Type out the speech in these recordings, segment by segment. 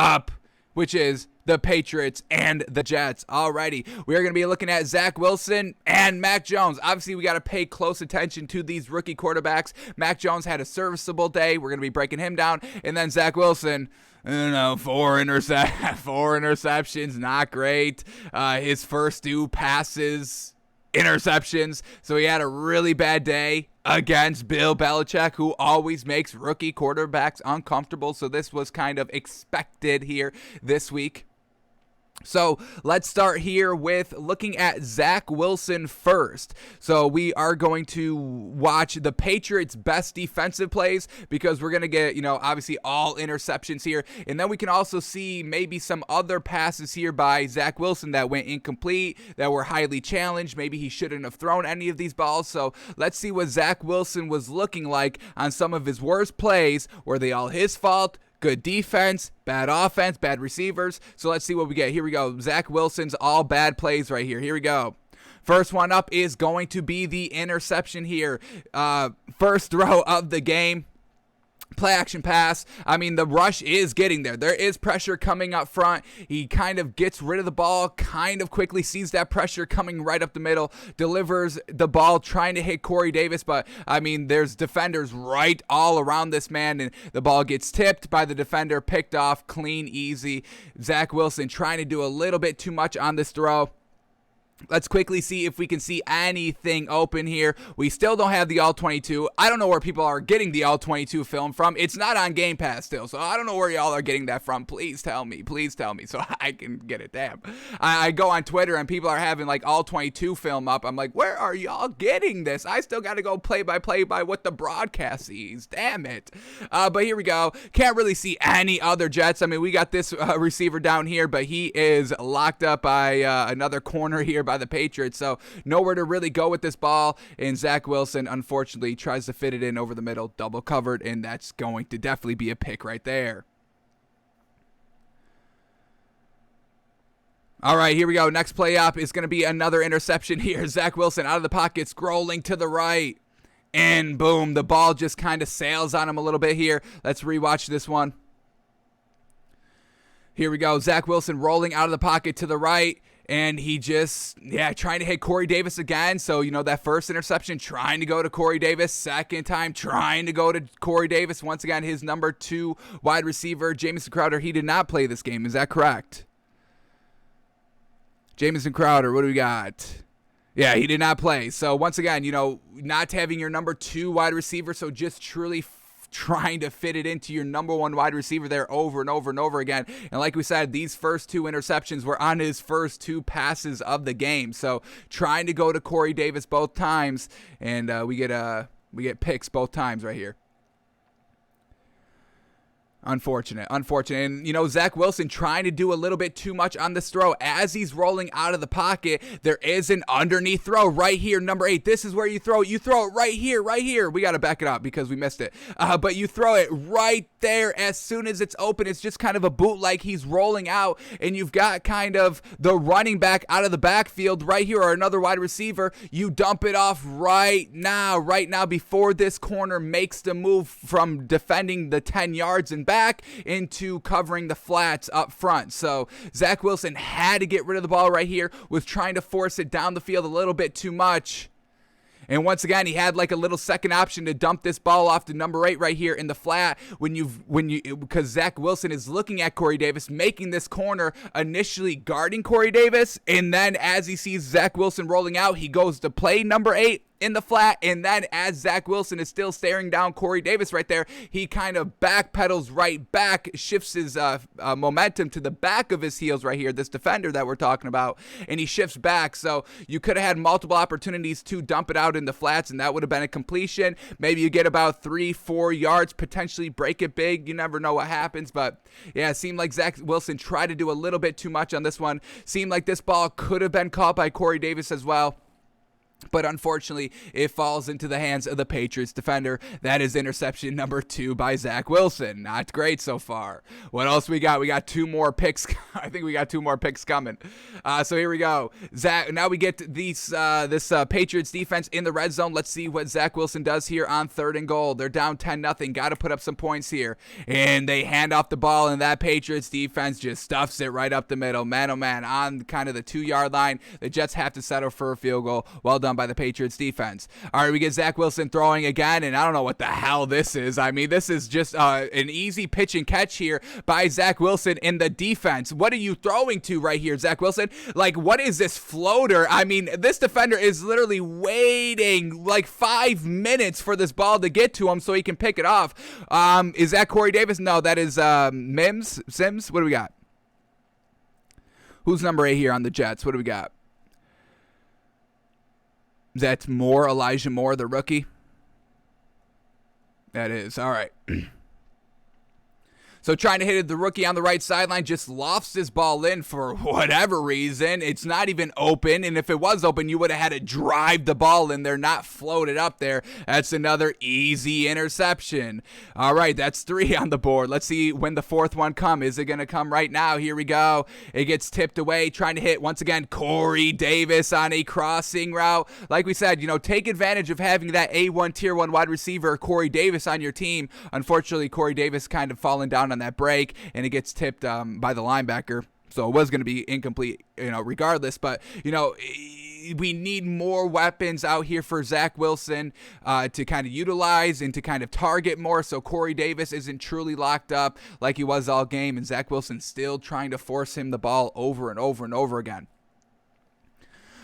up, which is the Patriots and the Jets. Alrighty, we are going to be looking at Zach Wilson and Mac Jones. Obviously, we got to pay close attention to these rookie quarterbacks. Mac Jones had a serviceable day. We're going to be breaking him down. And then Zach Wilson, four interceptions, not great. His first 2 passes, interceptions. So he had a really bad day against Bill Belichick, who always makes rookie quarterbacks uncomfortable. So this was kind of expected here this week. So let's start here with looking at Zach Wilson first. So we are going to watch the Patriots' best defensive plays because we're going to get, obviously all interceptions here. And then we can also see maybe some other passes here by Zach Wilson that went incomplete, that were highly challenged. Maybe he shouldn't have thrown any of these balls. So let's see what Zach Wilson was looking like on some of his worst plays. Were they all his fault? Good defense, bad offense, bad receivers. So let's see what we get. Here we go. Zach Wilson's all bad plays right here. Here we go. First one up is going to be the interception here. First throw of the game. Play action pass. I mean, the rush is getting there. There is pressure coming up front. He kind of gets rid of the ball kind of quickly, sees that pressure coming right up the middle, delivers the ball, trying to hit Corey Davis. But, I mean, there's defenders right all around this man, and the ball gets tipped by the defender, picked off, clean, easy. Zach Wilson trying to do a little bit too much on this throw. Let's quickly see if we can see anything open here. We still don't have the All-22. I don't know where people are getting the All-22 film from. It's not on Game Pass still, so I don't know where y'all are getting that from. Please tell me so I can get it. Damn. I go on Twitter and people are having like All-22 film up. I'm like, where are y'all getting this? I still got to go play by what the broadcast sees. Damn it. But here we go. Can't really see any other Jets. I mean, we got this receiver down here, but he is locked up by another corner here by the Patriots, so nowhere to really go with this ball, and Zach Wilson unfortunately tries to fit it in over the middle, double covered, and that's going to definitely be a pick right there. All right, here we go. Next play up is going to be another interception here. Zach Wilson out of the pocket, scrolling to the right, and boom, the ball just kind of sails on him a little bit here. Let's rewatch this one. Here we go. Zach Wilson rolling out of the pocket to the right. And he just, trying to hit Corey Davis again. So, that first interception, trying to go to Corey Davis. Second time, trying to go to Corey Davis. Once again, his number 2 wide receiver, Jamison Crowder, he did not play this game. Is that correct? Jamison Crowder, what do we got? Yeah, he did not play. So, once again, not having your number 2 wide receiver, so just truly trying to fit it into your number 1 wide receiver there over and over and over again. And like we said, these first 2 interceptions were on his first 2 passes of the game. So trying to go to Corey Davis both times, and we get picks both times right here. Unfortunate. And, Zach Wilson trying to do a little bit too much on this throw. As he's rolling out of the pocket, there is an underneath throw right here, number 8. This is where you throw it. You throw it right here. We got to back it up because we missed it. But you throw it right there as soon as it's open. It's just kind of a bootleg. He's rolling out, and you've got kind of the running back out of the backfield right here, or another wide receiver. You dump it off right now before this corner makes the move from defending the 10 yards and back into covering the flats up front. So Zach Wilson had to get rid of the ball right here, was trying to force it down the field a little bit too much. And once again, he had like a little second option to dump this ball off to number 8 right here in the flat because Zach Wilson is looking at Corey Davis, making this corner, initially guarding Corey Davis, and then as he sees Zach Wilson rolling out, he goes to play number 8 in the flat, and then as Zach Wilson is still staring down Corey Davis right there, he kind of backpedals right back, shifts his momentum to the back of his heels right here, this defender that we're talking about, and he shifts back. So you could have had multiple opportunities to dump it out in the flats, and that would have been a completion. Maybe you get about 3-4 yards, potentially break it big. You never know what happens, but yeah, it seemed like Zach Wilson tried to do a little bit too much on this one. Seemed like this ball could have been caught by Corey Davis as well. But unfortunately, it falls into the hands of the Patriots defender. That is interception number 2 by Zach Wilson. Not great so far. What else we got? We got 2 more picks. I think we got 2 more picks coming. So here we go. Now we get this Patriots defense in the red zone. Let's see what Zach Wilson does here on 3rd and goal. They're down 10-0. Got to put up some points here. And they hand off the ball, and that Patriots defense just stuffs it right up the middle. Man, oh man, on kind of the 2-yard line. The Jets have to settle for a field goal. Well done by the Patriots defense. All right, we get Zach Wilson throwing again, and I don't know what the hell this is. I mean, this is just an easy pitch and catch here by Zach Wilson in the defense. What are you throwing to right here, Zach Wilson? Like, what is this floater? I mean, this defender is literally waiting like 5 minutes for this ball to get to him so he can pick it off. Is that Corey Davis? No, that is Sims. What do we got? Who's number 8 here on the Jets? What do we got? That's Elijah Moore, the rookie. That is. All right. So trying to hit it, the rookie on the right sideline just lofts this ball in for whatever reason. It's not even open, and if it was open, you would have had to drive the ball in there, not float it up there. That's another easy interception. All right, that's 3 on the board. Let's see when the 4th one comes. Is it going to come right now? Here we go. It gets tipped away, trying to hit, once again, Corey Davis on a crossing route. Like we said, take advantage of having that A1 Tier 1 wide receiver, Corey Davis, on your team. Unfortunately, Corey Davis kind of fallen down on that break, and it gets tipped by the linebacker, so it was going to be incomplete, regardless. But we need more weapons out here for Zach Wilson to kind of utilize and to kind of target more, so Corey Davis isn't truly locked up like he was all game, and Zach Wilson still trying to force him the ball over and over and over again.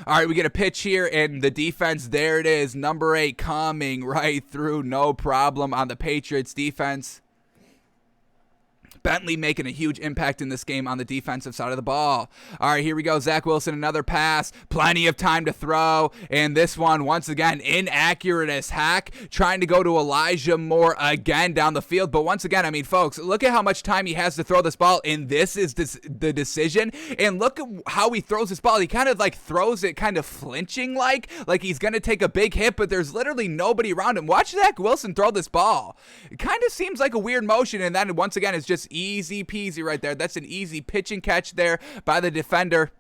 All right, we get a pitch here, and the defense, there it is, number 8 coming right through, no problem on the Patriots defense. Bentley making a huge impact in this game on the defensive side of the ball. All right, here we go. Zach Wilson, another pass. Plenty of time to throw. And this one, once again, inaccurate as heck. Trying to go to Elijah Moore again down the field. But once again, I mean, folks, look at how much time he has to throw this ball. And this is the decision. And look at how he throws this ball. He kind of like throws it kind of flinching like he's going to take a big hit. But there's literally nobody around him. Watch Zach Wilson throw this ball. It kind of seems like a weird motion. And then once again, it's just easy peasy right there. That's an easy pitch and catch there by the defender.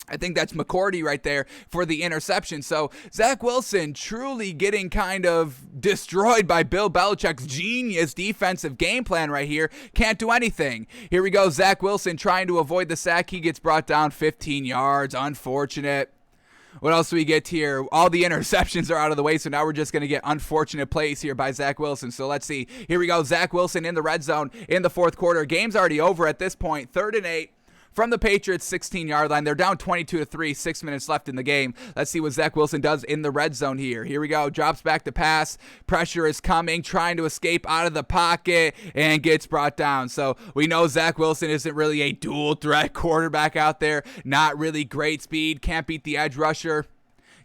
I think that's McCourty right there for the interception. So Zach Wilson truly getting kind of destroyed by Bill Belichick's genius defensive game plan right here. Can't do anything. Here we go. Zach Wilson trying to avoid the sack. He gets brought down 15 yards. Unfortunate. What else do we get here? All the interceptions are out of the way, so now we're just going to get unfortunate plays here by Zach Wilson. So let's see. Here we go. Zach Wilson in the red zone in the 4th quarter. Game's already over at this point. 3rd and 8. From the Patriots 16-yard line. They're down 22-3, 6 minutes left in the game. Let's see what Zach Wilson does in the red zone here. Here we go. Drops back to pass. Pressure is coming, trying to escape out of the pocket, and gets brought down. So we know Zach Wilson isn't really a dual threat quarterback out there. Not really great speed. Can't beat the edge rusher.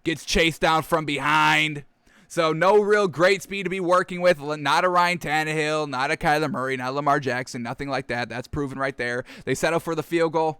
Gets chased down from behind. So no real great speed to be working with. Not a Ryan Tannehill, not a Kyler Murray, not Lamar Jackson, nothing like that. That's proven right there. They settle for the field goal.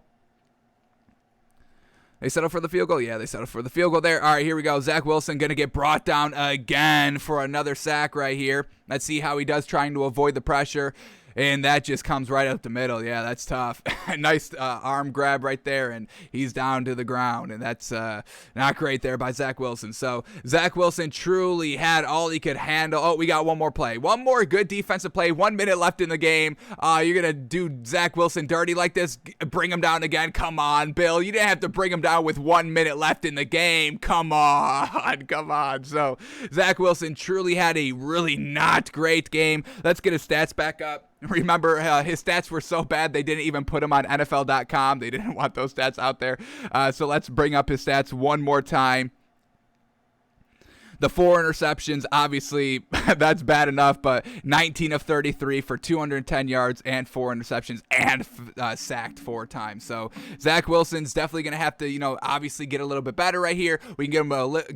They settle for the field goal? Yeah, they settle for the field goal there. All right, here we go. Zach Wilson going to get brought down again for another sack right here. Let's see how he does trying to avoid the pressure. And that just comes right up the middle. Yeah, that's tough. Nice arm grab right there, and he's down to the ground. And that's not great there by Zach Wilson. So Zach Wilson truly had all he could handle. Oh, we got one more play. One more good defensive play. 1 minute left in the game. You're going to do Zach Wilson dirty like this? Bring him down again? Come on, Bill. You didn't have to bring him down with 1 minute left in the game. Come on. Come on. So Zach Wilson truly had a really not great game. Let's get his stats back up. Remember, his stats were so bad they didn't even put him on NFL.com. They didn't want those stats out there. So let's bring up his stats one more time. The 4 interceptions, obviously, that's bad enough, but 19 of 33 for 210 yards and 4 interceptions and sacked 4 times. So Zach Wilson's definitely going to have to, obviously get a little bit better right here. We can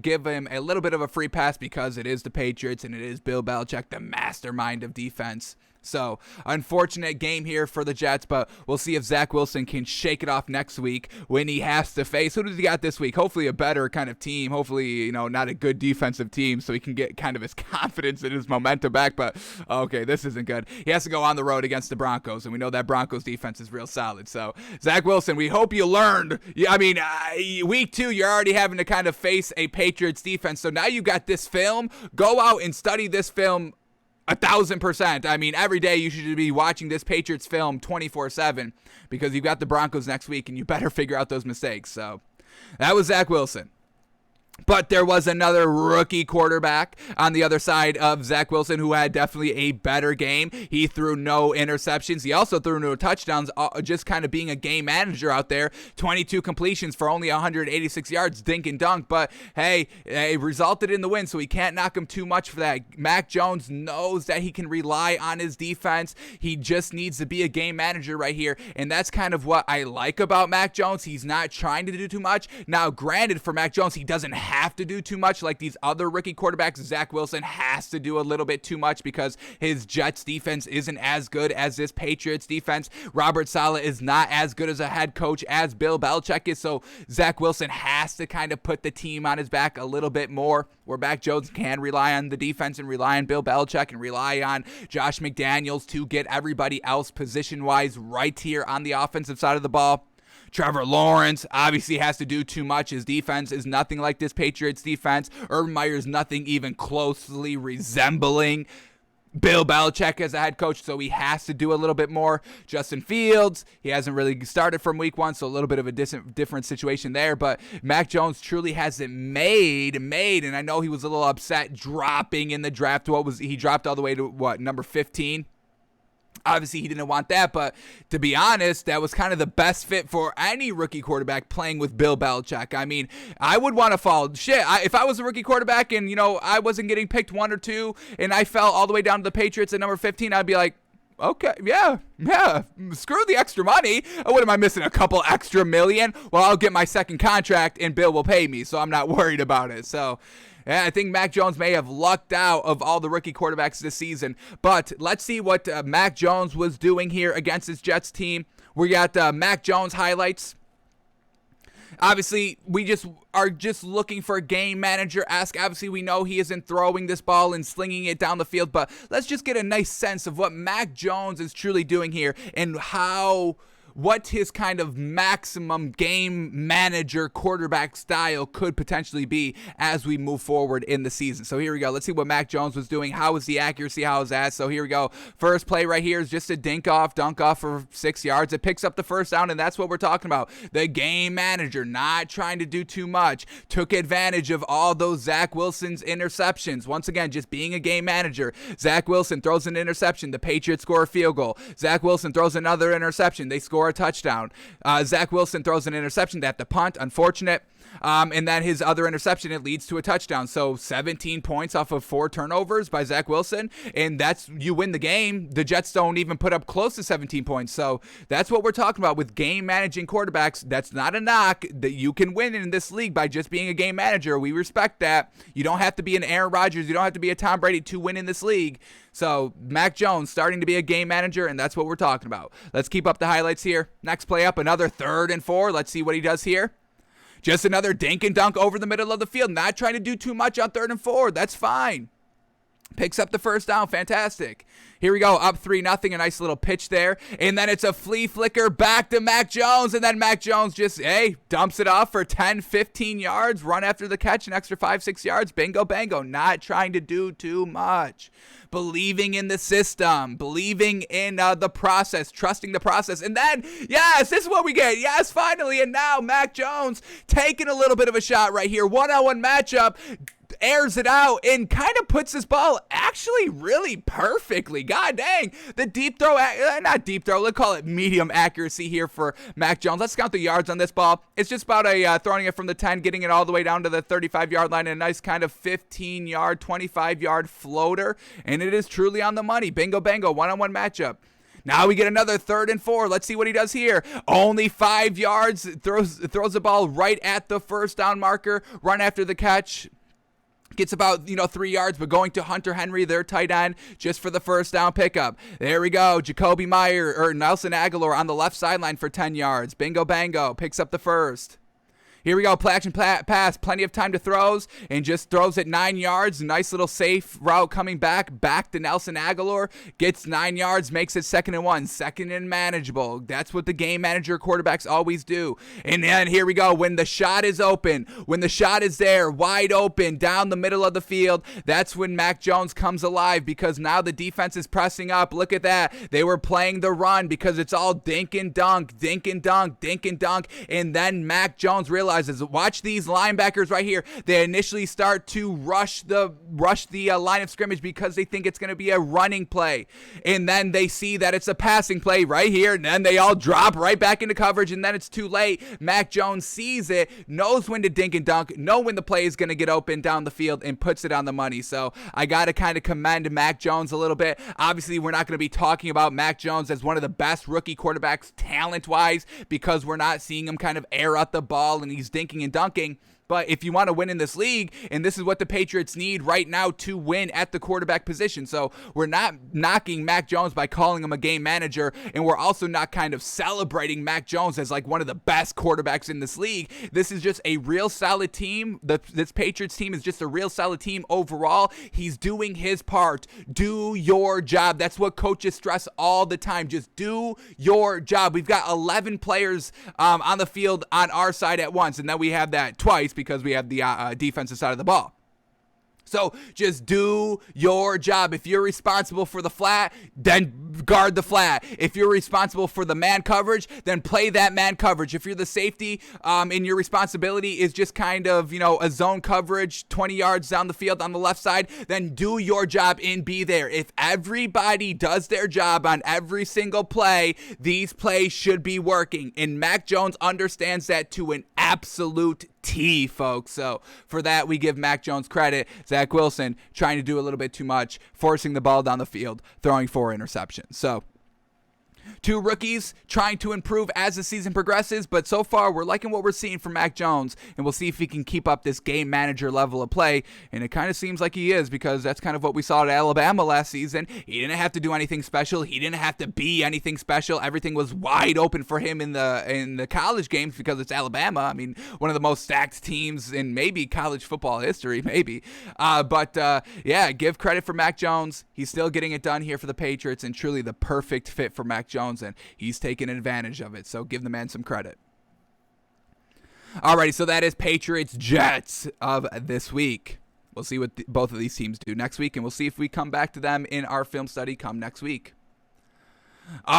give him a little bit of a free pass because it is the Patriots and it is Bill Belichick, the mastermind of defense. So, unfortunate game here for the Jets, but we'll see if Zach Wilson can shake it off next week when he has to face, who does he got this week? Hopefully a better kind of team. Hopefully, not a good defensive team, so he can get kind of his confidence and his momentum back. But, okay, this isn't good. He has to go on the road against the Broncos, and we know that Broncos defense is real solid. So, Zach Wilson, we hope you learned. Week 2, you're already having to kind of face a Patriots defense. So now you got this film. Go out and study this film 1,000%. Every day you should be watching this Patriots film 24/7 because you've got the Broncos next week and you better figure out those mistakes. So that was Zach Wilson. But there was another rookie quarterback on the other side of Zach Wilson who had definitely a better game. He threw no interceptions. He also threw no touchdowns, just kind of being a game manager out there. 22 completions for only 186 yards, dink and dunk. But, hey, it resulted in the win, so he can't knock him too much for that. Mac Jones knows that he can rely on his defense. He just needs to be a game manager right here, and that's kind of what I like about Mac Jones. He's not trying to do too much. Now, granted, for Mac Jones, he doesn't have to do too much like these other rookie quarterbacks. Zach Wilson has to do a little bit too much because his Jets defense isn't as good as this Patriots defense. Robert Saleh is not as good as a head coach as Bill Belichick is, so Zach Wilson has to kind of put the team on his back a little bit more, where Mac Jones can rely on the defense and rely on Bill Belichick and rely on Josh McDaniels to get everybody else position-wise right here on the offensive side of the ball. Trevor Lawrence obviously has to do too much. His defense is nothing like this Patriots defense. Urban Meyer's nothing even closely resembling Bill Belichick as a head coach, so he has to do a little bit more. Justin Fields, he hasn't really started from week 1, so a little bit of a different situation there, but Mac Jones truly hasn't made, and I know he was a little upset dropping in the draft. He dropped all the way to, number 15? Obviously, he didn't want that, but to be honest, that was kind of the best fit for any rookie quarterback playing with Bill Belichick. I would want to fall. If I was a rookie quarterback and, I wasn't getting picked 1 or 2 and I fell all the way down to the Patriots at number 15, I'd be like, okay, yeah, screw the extra money. What am I missing, a couple extra million? Well, I'll get my second contract and Bill will pay me, so I'm not worried about it. So I think Mac Jones may have lucked out of all the rookie quarterbacks this season. But let's see what Mac Jones was doing here against his Jets team. We got Mac Jones highlights. Obviously, we are just looking for a game manager-esque. Obviously, we know he isn't throwing this ball and slinging it down the field, but let's just get a nice sense of what Mac Jones is truly doing here and what his kind of maximum game manager quarterback style could potentially be as we move forward in the season. So here we go. Let's see what Mac Jones was doing. How was the accuracy? How was that? So here we go. First play right here is just a dunk off for 6 yards. It picks up the first down, and that's what we're talking about. The game manager not trying to do too much. Took advantage of all those Zach Wilson's interceptions. Once again, just being a game manager. Zach Wilson throws an interception. The Patriots score a field goal. Zach Wilson throws another interception. They score a touchdown. Zach Wilson throws an interception. They have to punt. Unfortunate. And then his other interception, it leads to a touchdown. So 17 points off of 4 turnovers by Zach Wilson. And you win the game. The Jets don't even put up close to 17 points. So that's what we're talking about with game managing quarterbacks. That's not a knock. That you can win in this league by just being a game manager. We respect that. You don't have to be an Aaron Rodgers. You don't have to be a Tom Brady to win in this league. So Mac Jones starting to be a game manager, and that's what we're talking about. Let's keep up the highlights here. Next play up, another 3rd and 4. Let's see what he does here. Just another dink and dunk over the middle of the field. Not trying to do too much on 3rd and 4. That's fine. Picks up the first down. Fantastic. Here we go. Up 3-0. A nice little pitch there. And then it's a flea flicker back to Mac Jones. And then Mac Jones just, dumps it off for 10, 15 yards. Run after the catch, an extra 5, 6 yards. Bingo, bango. Not trying to do too much. Believing in the system. Believing in the process. Trusting the process. And then, yes, this is what we get. Yes, finally. And now Mac Jones taking a little bit of a shot right here. 1-on-1 matchup. Airs it out and kind of puts this ball actually really perfectly. God dang. The deep throw, not deep throw, let's call it medium accuracy here for Mac Jones. Let's count the yards on this ball. It's just about throwing it from the 10, getting it all the way down to the 35-yard line, and a nice kind of 15-yard, 25-yard floater, and it is truly on the money. Bingo, bango, 1-on-1 matchup. Now we get another 3rd and 4. Let's see what he does here. Only 5 yards, throws the ball right at the first down marker, run after the catch. Gets about, 3 yards, but going to Hunter Henry, their tight end, just for the first down pickup. There we go. Jacoby Meyer or Nelson Aguilar on the left sideline for 10 yards. Bingo bango. Picks up the first. Here we go, play action pass, plenty of time to throws, and just throws it 9 yards. Nice little safe route coming back to Nelson Aguilar. Gets 9 yards, makes it 2nd and 1, second and manageable. That's what the game manager quarterbacks always do. And then here we go, when the shot is open, when the shot is there, wide open, down the middle of the field, that's when Mac Jones comes alive, because now the defense is pressing up. Look at that. They were playing the run because it's all dink and dunk, dink and dunk, dink and dunk, and then Mac Jones realizes, watch these linebackers right here. They initially start to rush the line of scrimmage because they think it's going to be a running play, and then they see that it's a passing play right here, and then they all drop right back into coverage, and then it's too late. Mac Jones sees it, knows when to dink and dunk, know when the play is going to get open down the field, and puts it on the money. So I got to kind of commend Mac Jones a little bit. Obviously, we're not going to be talking about Mac Jones as one of the best rookie quarterbacks talent-wise, because we're not seeing him kind of air out the ball and he's dinking and dunking. But if you want to win in this league, and this is what the Patriots need right now to win at the quarterback position. So we're not knocking Mac Jones by calling him a game manager, and we're also not kind of celebrating Mac Jones as like one of the best quarterbacks in this league. This is just a real solid team. This Patriots team is just a real solid team overall. He's doing his part. Do your job. That's what coaches stress all the time. Just do your job. We've got 11 players on the field on our side at once, and then we have that twice because we have the defensive side of the ball. So just do your job. If you're responsible for the flat, then guard the flat. If you're responsible for the man coverage, then play that man coverage. If you're the safety, and your responsibility is just kind of, a zone coverage 20 yards down the field on the left side, then do your job and be there. If everybody does their job on every single play, these plays should be working. And Mac Jones understands that to an absolute T, folks. So for that, we give Mac Jones credit. Zach Wilson trying to do a little bit too much, forcing the ball down the field, throwing 4 interceptions. So 2 rookies trying to improve as the season progresses, but so far we're liking what we're seeing from Mac Jones, and we'll see if he can keep up this game manager level of play, and it kind of seems like he is, because that's kind of what we saw at Alabama last season. He didn't have to do anything special. He didn't have to be anything special. Everything was wide open for him in the college games because it's Alabama. I mean, one of the most stacked teams in maybe college football history, maybe. Yeah, give credit for Mac Jones. He's still getting it done here for the Patriots, and truly the perfect fit for Mac Jones, and he's taking advantage of it, so give the man some credit. Alrighty, so that is Patriots Jets of this week. We'll see what both of these teams do next week, and we'll see if we come back to them in our film study come next week.